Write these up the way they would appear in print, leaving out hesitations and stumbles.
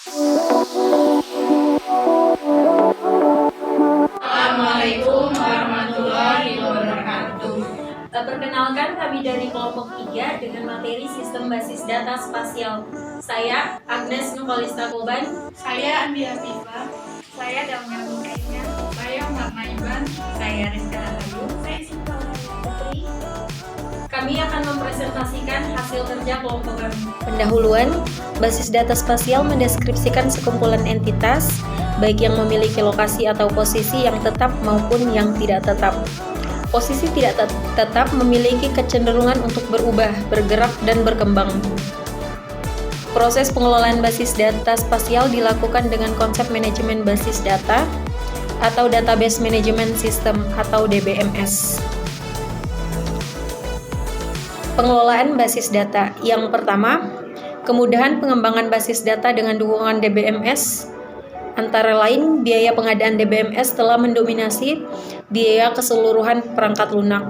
Assalamualaikum warahmatullahi wabarakatuh. Perkenalkan, kami dari kelompok 3 dengan materi sistem basis data spasial. Saya Agnes Nukolista Koban. Saya Andi Afifah. Saya Dalmia Mukaina. Saya Marna Iban. Saya Rizka Rahayu. Saya Sinta Putri. Kami akan mempresentasikan hasil kerja kelompok kami. Pendahuluan, basis data spasial mendeskripsikan sekumpulan entitas, baik yang memiliki lokasi atau posisi yang tetap maupun yang tidak tetap. Posisi tidak tetap memiliki kecenderungan untuk berubah, bergerak, dan berkembang. Proses pengelolaan basis data spasial dilakukan dengan konsep manajemen basis data atau Database Management System atau DBMS. Pengelolaan basis data. Yang pertama, kemudahan pengembangan basis data dengan dukungan DBMS. Antara lain, biaya pengadaan DBMS telah mendominasi biaya keseluruhan perangkat lunak.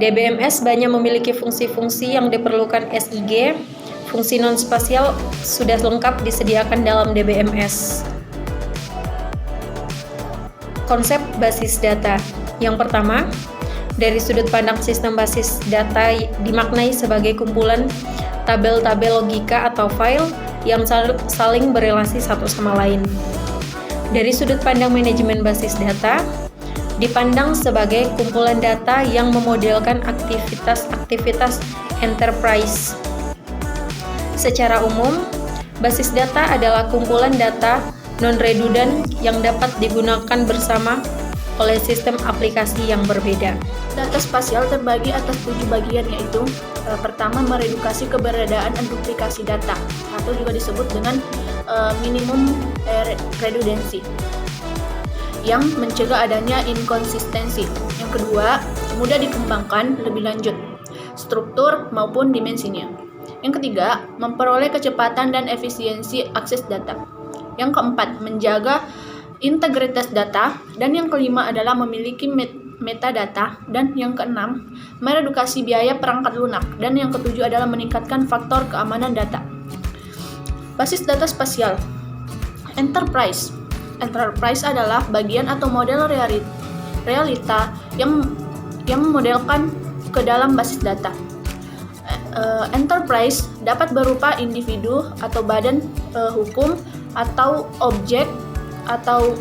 DBMS banyak memiliki fungsi-fungsi yang diperlukan SIG. Fungsi non-spasial sudah lengkap disediakan dalam DBMS. Konsep basis data. Yang pertama, dari sudut pandang sistem basis data dimaknai sebagai kumpulan tabel-tabel logika atau file yang saling berelasi satu sama lain. Dari sudut pandang manajemen basis data, dipandang sebagai kumpulan data yang memodelkan aktivitas-aktivitas enterprise. Secara umum, basis data adalah kumpulan data non-redundant yang dapat digunakan bersama oleh sistem aplikasi yang berbeda. Data spasial terbagi atas 7 bagian, yaitu pertama, meredukasi keberadaan dan duplikasi data atau juga disebut dengan minimum redundancy yang mencegah adanya inkonsistensi. Yang kedua, mudah dikembangkan lebih lanjut struktur maupun dimensinya. Yang ketiga, memperoleh kecepatan dan efisiensi akses data. Yang keempat, menjaga integritas data, dan yang kelima adalah memiliki metadata, dan yang keenam, meredukasi biaya perangkat lunak, dan yang ketujuh adalah meningkatkan faktor keamanan data. Basis data spasial. Enterprise adalah bagian atau model realita yang memodelkan ke dalam basis data. Enterprise dapat berupa individu atau badan hukum atau objek atau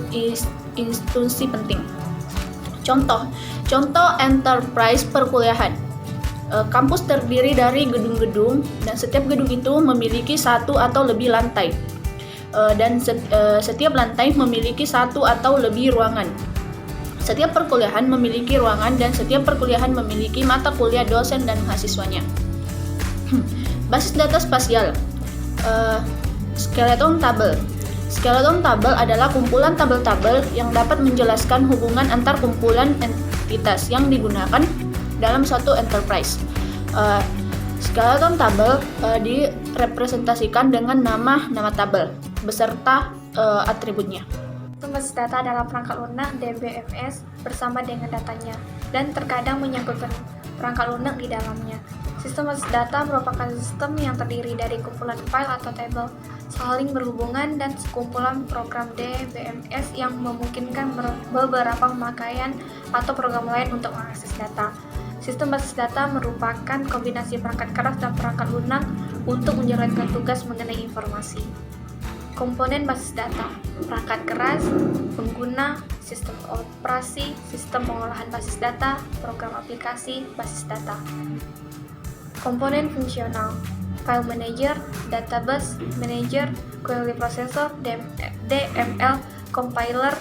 institusi penting. Contoh enterprise perkuliahan. Kampus terdiri dari gedung-gedung, dan setiap gedung itu memiliki satu atau lebih lantai. Dan setiap lantai memiliki satu atau lebih ruangan. Setiap perkuliahan memiliki ruangan, dan setiap perkuliahan memiliki mata kuliah dosen dan mahasiswanya. Basis data spasial. Skeleton table. Skeleton table adalah kumpulan tabel-tabel yang dapat menjelaskan hubungan antar kumpulan entitas yang digunakan dalam suatu enterprise. Skeleton table direpresentasikan dengan nama tabel beserta atributnya. Sistem basis data adalah perangkat lunak DBMS bersama dengan datanya, dan terkadang menyangkutkan perangkat lunak di dalamnya. Sistem basis data merupakan sistem yang terdiri dari kumpulan file atau tabel saling berhubungan dan sekumpulan program DBMS yang memungkinkan beberapa pemakaian atau program lain untuk mengakses data. Sistem basis data merupakan kombinasi perangkat keras dan perangkat lunak untuk menjalankan tugas mengenai informasi. Komponen basis data: perangkat keras, pengguna, sistem operasi, sistem pengolahan basis data, program aplikasi basis data. Komponen fungsional: file manager, database manager, query processor, DML compiler,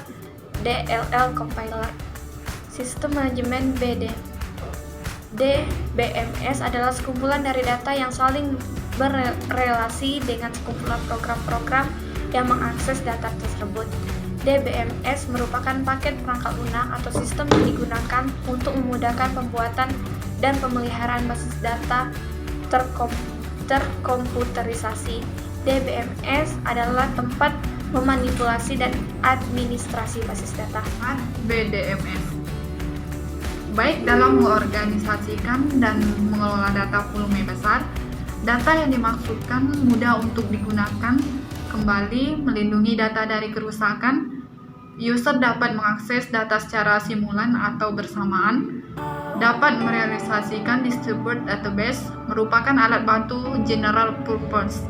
DLL compiler. Sistem manajemen DBMS adalah sekumpulan dari data yang saling berrelasi dengan sekumpulan program-program yang mengakses data tersebut. DBMS merupakan paket perangkat lunak atau sistem yang digunakan untuk memudahkan pembuatan dan pemeliharaan basis data terkomputerisasi. DBMS adalah tempat memanipulasi dan administrasi basis data. BDMS. Baik dalam mengorganisasikan dan mengelola data volume besar, data yang dimaksudkan mudah untuk digunakan, kembali, melindungi data dari kerusakan. User dapat mengakses data secara simulan atau bersamaan, dapat merealisasikan distributed database, merupakan alat bantu general purpose,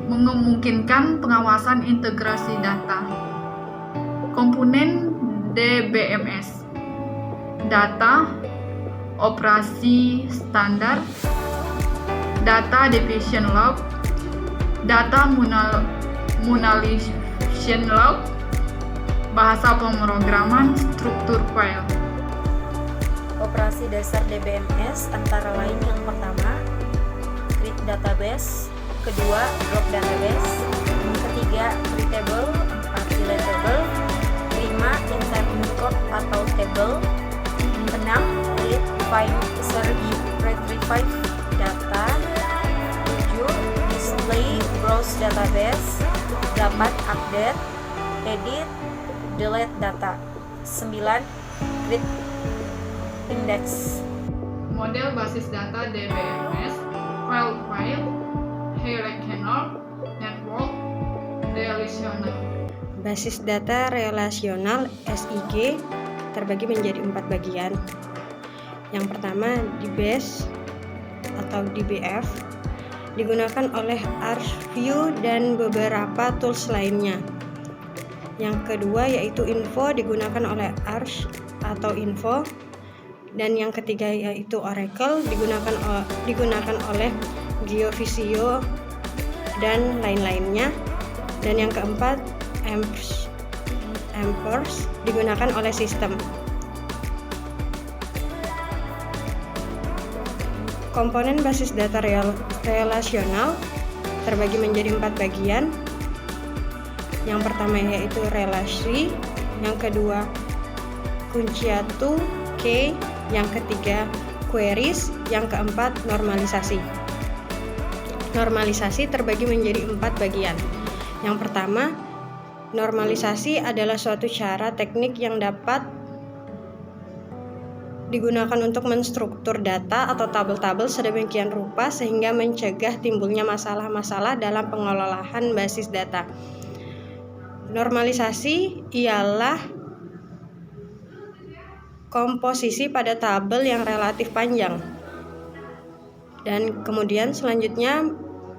memungkinkan pengawasan integrasi data. Komponen DBMS: data, operasi standar, data definition log, data munalization log, bahasa pemrograman, struktur file. Operasi dasar DBMS antara lain yang pertama, create database, kedua, drop database, ketiga, create table, empat, delete table, 5, insert record atau table, 6, read, find, search, retrieve data, 7, display, browse database, 8, update, edit, delete data, 9, create index. Model basis data DBMS: file, hierarchical, network, relational. Basis data relasional SIG terbagi menjadi 4 bagian. Yang pertama, DBase atau DBF digunakan oleh ArcView dan beberapa tools lainnya. Yang kedua yaitu Info digunakan oleh Arch atau Info, dan yang ketiga yaitu Oracle digunakan oleh Geovisio dan lain-lainnya, dan yang keempat Empress digunakan oleh sistem. Komponen basis data relasional terbagi menjadi 4 bagian. Yang pertama yaitu relasi, yang kedua kunciatu, key, yang ketiga queries, yang keempat normalisasi. Normalisasi terbagi menjadi 4 bagian. Yang pertama, normalisasi adalah suatu cara teknik yang dapat digunakan untuk menstruktur data atau tabel-tabel sedemikian rupa sehingga mencegah timbulnya masalah-masalah dalam pengelolaan basis data. Normalisasi ialah komposisi pada tabel yang relatif panjang. Dan kemudian selanjutnya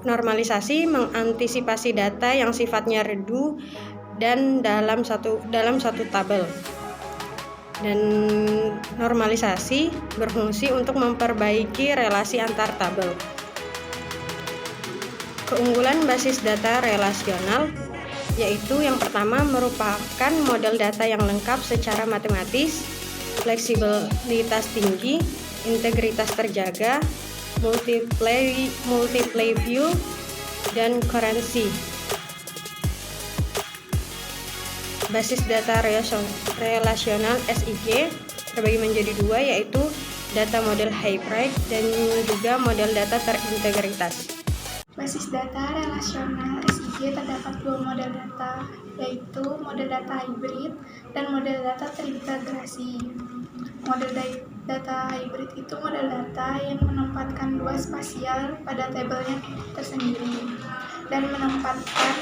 normalisasi mengantisipasi data yang sifatnya redu dan dalam satu tabel. Dan normalisasi berfungsi untuk memperbaiki relasi antar tabel. Keunggulan basis data relasional yaitu yang pertama merupakan model data yang lengkap secara matematis, fleksibilitas tinggi, integritas terjaga, multiple view, dan currency. Basis data relasional SIG terbagi menjadi 2 yaitu data model hybrid dan juga model data terintegritas. Basis data relasional SIG terdapat 2 model data, yaitu model data hybrid dan model data terintegrasi. Model data hybrid itu model data yang menempatkan 2 spasial pada tabelnya tersendiri dan menempatkan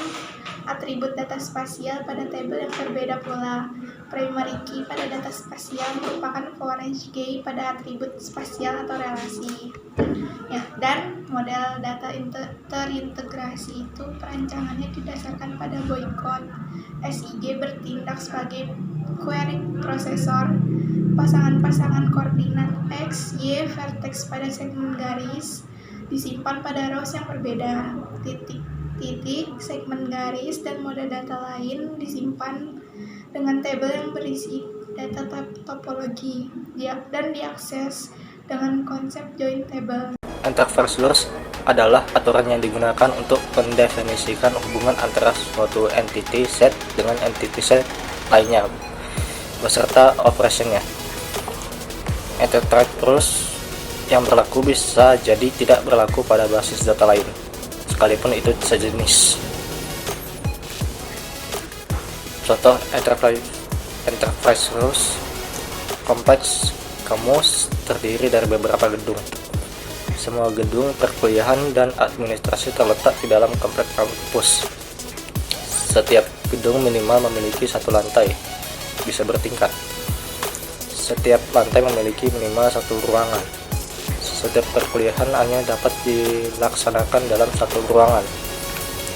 atribut data spasial pada tabel yang berbeda pula. Primary key pada data spasial merupakan foreign key pada atribut spasial atau relasi. Ya, dan model data terintegrasi itu perancangannya didasarkan pada boycott. SIG bertindak sebagai query processor. Pasangan-pasangan koordinat X, Y, vertex pada segmen garis disimpan pada rows yang berbeda. Titik, segmen garis, dan model data lain disimpan dengan tabel yang berisi data topologi dan diakses dengan konsep join table. Interface rules adalah aturan yang digunakan untuk mendefinisikan hubungan antara suatu entity set dengan entity set lainnya beserta operationnya. Interface rules yang berlaku bisa jadi tidak berlaku pada basis data lain, sekalipun itu sejenis. Contoh enterprise rules kompleks kamus terdiri dari beberapa gedung. Semua gedung perkuliahan dan administrasi terletak di dalam kompleks kampus. Setiap gedung minimal memiliki satu lantai, bisa bertingkat. Setiap lantai memiliki minimal satu ruangan. Setiap perkuliahan hanya dapat dilaksanakan dalam satu ruangan.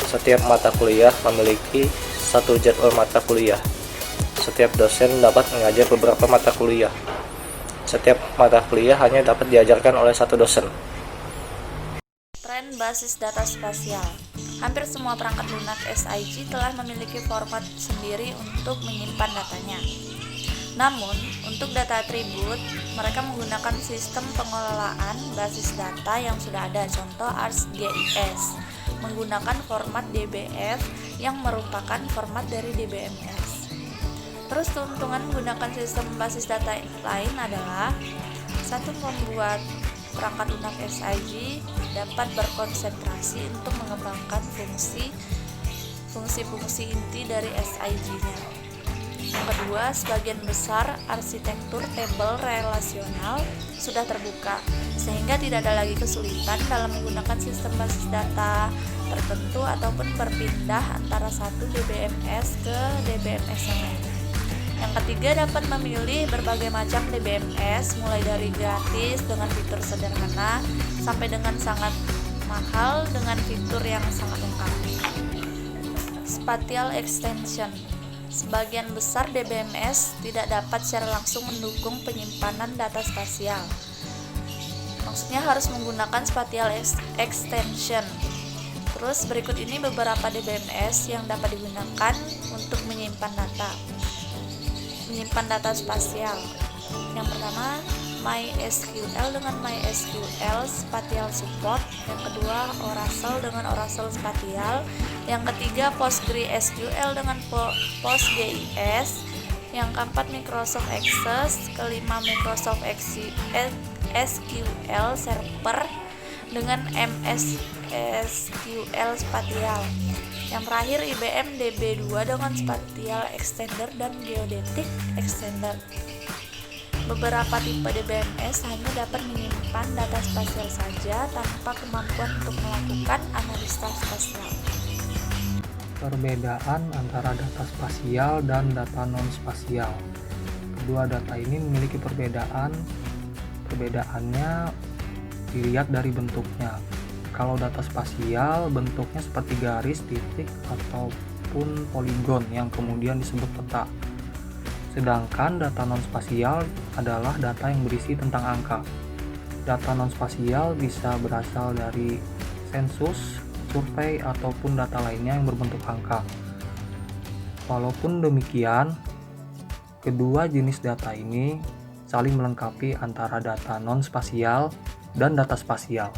Setiap mata kuliah memiliki satu jadwal mata kuliah. Setiap dosen dapat mengajar beberapa mata kuliah. Setiap mata kuliah hanya dapat diajarkan oleh satu dosen. Tren basis data spasial. Hampir semua perangkat lunak SIG telah memiliki format sendiri untuk menyimpan datanya. Namun, untuk data atribut, mereka menggunakan sistem pengelolaan basis data yang sudah ada, contoh ArcGIS, menggunakan format DBF yang merupakan format dari DBMS. Terus keuntungan menggunakan sistem basis data lain adalah satu, membuat perangkat lunak SIG dapat berkonsentrasi untuk mengembangkan fungsi-fungsi inti dari SIG-nya. Yang kedua, sebagian besar arsitektur tabel relasional sudah terbuka, sehingga tidak ada lagi kesulitan dalam menggunakan sistem basis data tertentu ataupun berpindah antara satu DBMS ke DBMS yang lain. Yang ketiga, dapat memilih berbagai macam DBMS, mulai dari gratis dengan fitur sederhana sampai dengan sangat mahal dengan fitur yang sangat lengkap. Spatial extension. Sebagian besar DBMS tidak dapat secara langsung mendukung penyimpanan data spasial. Maksudnya harus menggunakan spatial extension. Terus berikut ini beberapa DBMS yang dapat digunakan untuk menyimpan data spasial. Yang pertama, MySQL dengan MySQL Spatial Support. Yang kedua, Oracle dengan Oracle Spatial. Yang ketiga, PostgreSQL dengan PostGIS. Yang keempat, Microsoft Access. Kelima, Microsoft SQL Server dengan MSSQL Spatial. Yang terakhir, IBM DB2 dengan Spatial Extender dan Geodetic Extender. Beberapa tipe DBMS hanya dapat menyimpan data spasial saja tanpa kemampuan untuk melakukan analisa spasial. Perbedaan antara data spasial dan data non-spasial. Kedua data ini memiliki perbedaan. Perbedaannya dilihat dari bentuknya. Kalau data spasial bentuknya seperti garis, titik, ataupun poligon yang kemudian disebut peta. Sedangkan data non-spasial adalah data yang berisi tentang angka. Data non-spasial bisa berasal dari sensus, survei, ataupun data lainnya yang berbentuk angka. Walaupun demikian, kedua jenis data ini saling melengkapi antara data non-spasial dan data spasial.